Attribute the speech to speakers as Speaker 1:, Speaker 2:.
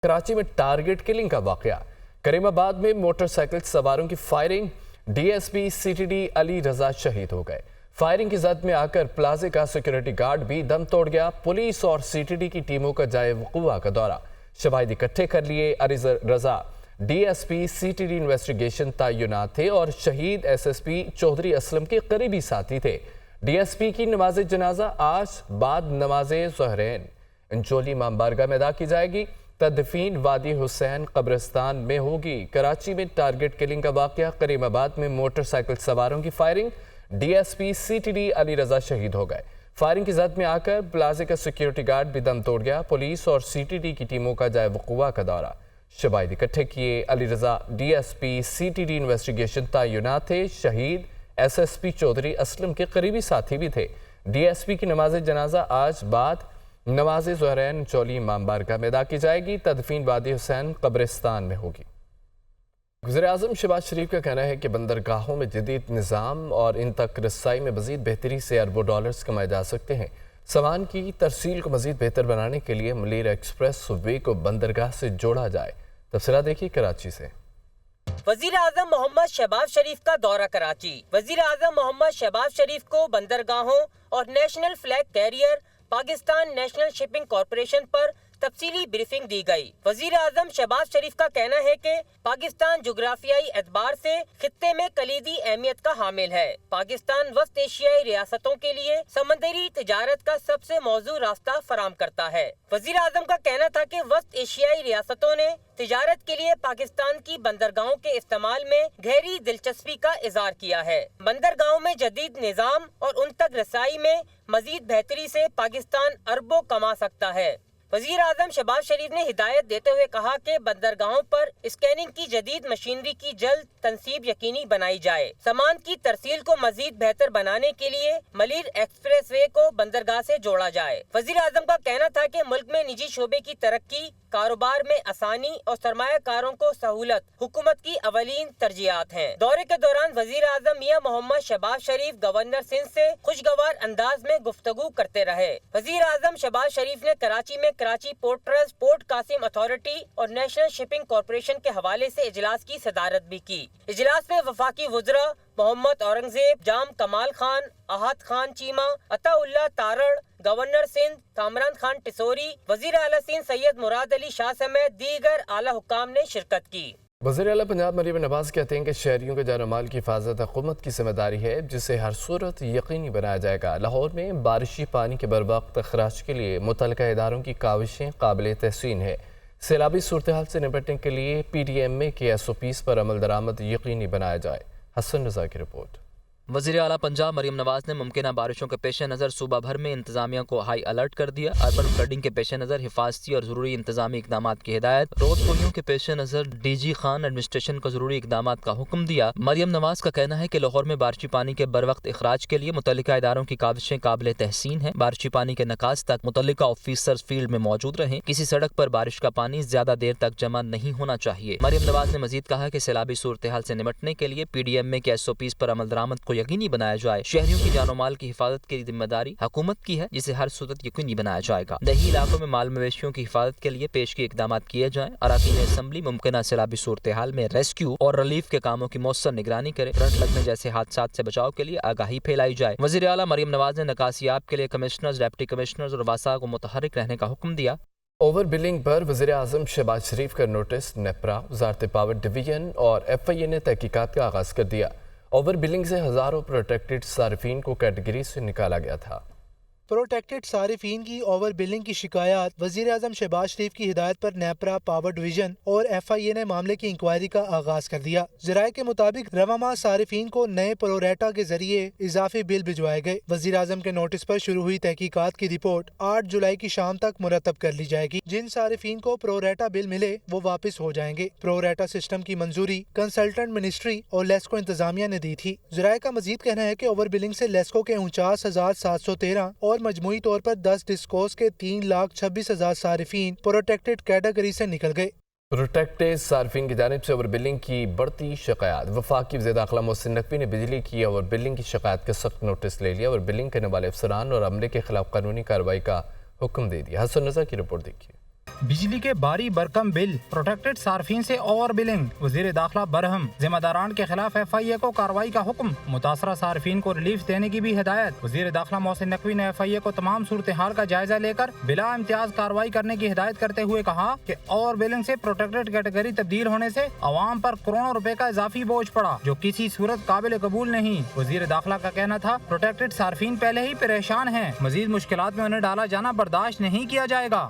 Speaker 1: کراچی میں target killing کا واقعہ، کریم آباد میں موٹر سائیکل سواروں کی فائرنگ، ڈی ایس پی سی ٹی ڈی علی رضا شہید ہو گئے۔ فائرنگ کی زد میں آ کر پلازے کا سیکورٹی گارڈ بھی دم توڑ گیا۔ پولیس اور سی ٹی ڈی کی ٹیموں کا جائے وقوع کا دورہ، شواہد اکٹھے کر لیے۔ Ali Raza D S P C T D investigation تعینات تھے اور شہید S S P Chaudhry Aslam کے قریبی ساتھی تھے۔ ڈی ایس پی کی نماز جنازہ آج بعد نماز ظہرین انچولی امام بارگاہ میں ادا کی جائے گی۔ تدفین وادی حسین قبرستان میں ہوگی۔ کراچی میں ٹارگٹ کلنگ کا واقعہ، کریم آباد میں موٹر سائیکل سواروں کی فائرنگ، ڈی ایس پی سی ٹی ڈی علی رضا شہید ہو گئے۔ فائرنگ کی زد میں آ کر پلازے کا سیکورٹی گارڈ بھی دم توڑ گیا۔ پولیس اور سی ٹی ڈی کی ٹیموں کا جائے وقوع کا دورہ، شواہد اکٹھے کیے۔ Ali Raza D S P C T D investigation تعینات تھے۔ شہید S S P Chaudhry Aslam کے قریبی ساتھی بھی تھے۔ ڈی ایس پی کی نماز جنازہ آج بعد نماز ظہرین چولی امام بارگاہ میں ادا کی جائے گی۔ تدفین وادی حسین قبرستان میں ہوگی۔ وزیراعظم شہباز شریف کا کہنا ہے کہ بندرگاہوں میں جدید نظام اور ان تک رسائی میں مزید بہتری سے اربوں ڈالرز کمائے جا سکتے ہیں۔ سامان کی ترسیل کو مزید بہتر بنانے کے لیے ملیر ایکسپریس وے کو بندرگاہ سے جوڑا جائے۔ تفصیلات دیکھیے کراچی سے۔
Speaker 2: وزیر اعظم محمد شہباز شریف کا دورہ کراچی۔ وزیر اعظم محمد شہباز شریف کو بندرگاہوں اور national flag carrier Pakistan national shipping corporation پر تفصیلی بریفنگ دی گئی۔ وزیر اعظم شہباز شریف کا کہنا ہے کہ پاکستان جغرافیائی اعتبار سے خطے میں کلیدی اہمیت کا حامل ہے۔ پاکستان وسط ایشیائی ریاستوں کے لیے سمندری تجارت کا سب سے موزوں راستہ فراہم کرتا ہے۔ وزیر اعظم کا کہنا تھا کہ وسط ایشیائی ریاستوں نے تجارت کے لیے پاکستان کی بندرگاہوں کے استعمال میں گہری دلچسپی کا اظہار کیا ہے۔ بندرگاہوں میں جدید نظام اور ان تک رسائی میں مزید بہتری سے پاکستان اربوں کما سکتا ہے۔ وزیر اعظم شہباز شریف نے ہدایت دیتے ہوئے کہا کہ بندرگاہوں پر اسکیننگ کی جدید مشینری کی جلد تنصیب یقینی بنائی جائے۔ سامان کی ترسیل کو مزید بہتر بنانے کے لیے ملیر ایکسپریس وے کو بندرگاہ سے جوڑا جائے۔ وزیر اعظم کا کہنا تھا کہ ملک میں نجی شعبے کی ترقی، کاروبار میں آسانی اور سرمایہ کاروں کو سہولت حکومت کی اولین ترجیحات ہیں۔ دورے کے دوران وزیر اعظم میاں محمد شہباز شریف گورنر سندھ سے خوشگوار انداز میں گفتگو کرتے رہے۔ وزیر اعظم شہباز شریف نے کراچی میں Karachi port trust, port Qasim authority اور نیشنل شپنگ کارپوریشن کے حوالے سے اجلاس کی صدارت بھی کی۔ اجلاس میں وفاقی وزراء محمد اورنگزیب، جام کمال خان، احد خان چیمہ، عطا اللہ تارڑ، گورنر سندھ کامران خان ٹسوری، وزیر اعلیٰ سندھ سید مراد علی شاہ سمیت دیگر اعلیٰ حکام نے شرکت کی۔
Speaker 1: وزیر اعلیٰ پنجاب مریم نواز کہتے ہیں کہ شہریوں کے جان و مال کی حفاظت حکومت کی ذمہ داری ہے، جسے ہر صورت یقینی بنایا جائے گا۔ لاہور میں بارشی پانی کے بروقت اخراج کے لیے متعلقہ اداروں کی کاوشیں قابل تحسین ہے۔ سیلابی صورتحال سے نمٹنے کے لیے پی ڈی ایم اے کے ایس او پیز پر عمل درآمد یقینی بنایا جائے۔ حسن رضا کی رپورٹ۔
Speaker 3: وزیر اعلیٰ پنجاب مریم نواز نے ممکنہ بارشوں کے پیش نظر صوبہ بھر میں انتظامیہ کو ہائی الرٹ کر دیا۔ اربن فلڈنگ کے پیش نظر حفاظتی اور ضروری انتظامی اقدامات کی ہدایت۔ رود پولیوں کے پیش نظر ڈی جی خان ایڈمنسٹریشن کو ضروری اقدامات کا حکم دیا۔ مریم نواز کا کہنا ہے کہ لاہور میں بارشی پانی کے بروقت اخراج کے لیے متعلقہ اداروں کی کاوشیں قابل تحسین ہیں۔ بارشی پانی کے نکاس تک متعلقہ آفیسرز فیلڈ میں موجود رہیں۔ کسی سڑک پر بارش کا پانی زیادہ دیر تک جمع نہیں ہونا چاہیے۔ مریم نواز نے مزید کہا کہ سیلابی صورتحال سے نمٹنے کے لیے پی ڈی ایم اے کے ایس او پیز پر عمل درآمد کو یقینی بنایا جائے۔ شہریوں کی جان و مال کی حفاظت کی ذمہ داری حکومت کی ہے، جسے ہر صورت یقینی بنایا جائے گا۔ دیہی علاقوں میں مال مویشیوں کی حفاظت کے لیے پیشگی اقدامات کیے جائیں۔ اراکین اسمبلی ممکنہ سیلابی صورتحال میں ریسکیو اور ریلیف کے کاموں کی مؤثر نگرانی کرے۔ کرنٹ لگنے جیسے حادثات سے بچاؤ کے لیے آگاہی پھیلائی جائے۔ وزیر اعلیٰ مریم نواز نے نکاسیاب کے لیے کمشنرز، ڈپٹی کمشنرز اور واسا کو متحرک رہنے کا حکم دیا۔
Speaker 1: اوور بلنگ پر وزیر اعظم شہباز شریف کا نوٹس نیپرا، وزارت پاور ڈویژن اور ایف آئی اے نے تحقیقات کا آغاز کر دیا۔ اوور بلنگ سے ہزاروں پروٹیکٹڈ صارفین کو کیٹیگری سے نکالا گیا تھا۔
Speaker 4: پروٹیکٹڈ صارفین کی اوور بلنگ کی شکایات وزیر اعظم شہباز شریف کی ہدایت پر نیپرا، پاور ڈویژن اور ایف آئی اے نے معاملے کی انکوائری کا آغاز کر دیا۔ ذرائع کے مطابق رواں ماہ صارفین کو نئے پروریٹا کے ذریعے اضافی بل بھجوائے گئے۔ وزیر اعظم کے نوٹس پر شروع ہوئی تحقیقات کی رپورٹ 8 جولائی کی شام تک مرتب کر لی جائے گی۔ جن صارفین کو پروریٹا بل ملے وہ واپس ہو جائیں گے۔ پروریٹا سسٹم کی منظوری کنسلٹنٹ منسٹری اور لیسکو انتظامیہ نے دی تھی۔ ذرائع کا مزید کہنا ہے کہ اوور بلنگ سے لیسکو کے 49,713 اور مجموعی طور پر 10 ڈسکوز کے 3,26,000 صارفین پروٹیکٹڈ کیٹیگری سے نکل گئے۔
Speaker 1: پروٹیکٹڈ صارفین کی جانب سے اوور بلنگ کی بڑھتی شکایات۔ وفاقی وزیر داخلہ محسن نقوی نے بجلی کی اوور بلنگ کی شکایات کا سخت نوٹس لے لیا۔ اوور بلنگ کرنے والے افسران اور عملے کے خلاف قانونی کارروائی کا حکم دے دیا۔ حسن رضا کی رپورٹ دیکھیے۔
Speaker 5: بجلی کے باری برکم بل، پروٹیکٹڈ صارفین سے اوور بلنگ، وزیر داخلہ برہم، ذمہ داران کے خلاف FIA کو کارروائی کا حکم، متاثرہ صارفین کو ریلیف دینے کی بھی ہدایت۔ وزیر داخلہ محسن نقوی نے FIA کو تمام صورتحال کا جائزہ لے کر بلا امتیاز کارروائی کرنے کی ہدایت کرتے ہوئے کہا کہ اوور بلنگ سے پروٹیکٹڈ کیٹیگری تبدیل ہونے سے عوام پر کروڑوں روپے کا اضافی بوجھ پڑا جو کسی صورت قابل قبول نہیں۔ وزیر داخلہ کا کہنا تھا پروٹیکٹڈ صارفین پہلے ہی پریشان ہیں، مزید مشکلات میں انہیں ڈالا جانا برداشت نہیں کیا جائے گا۔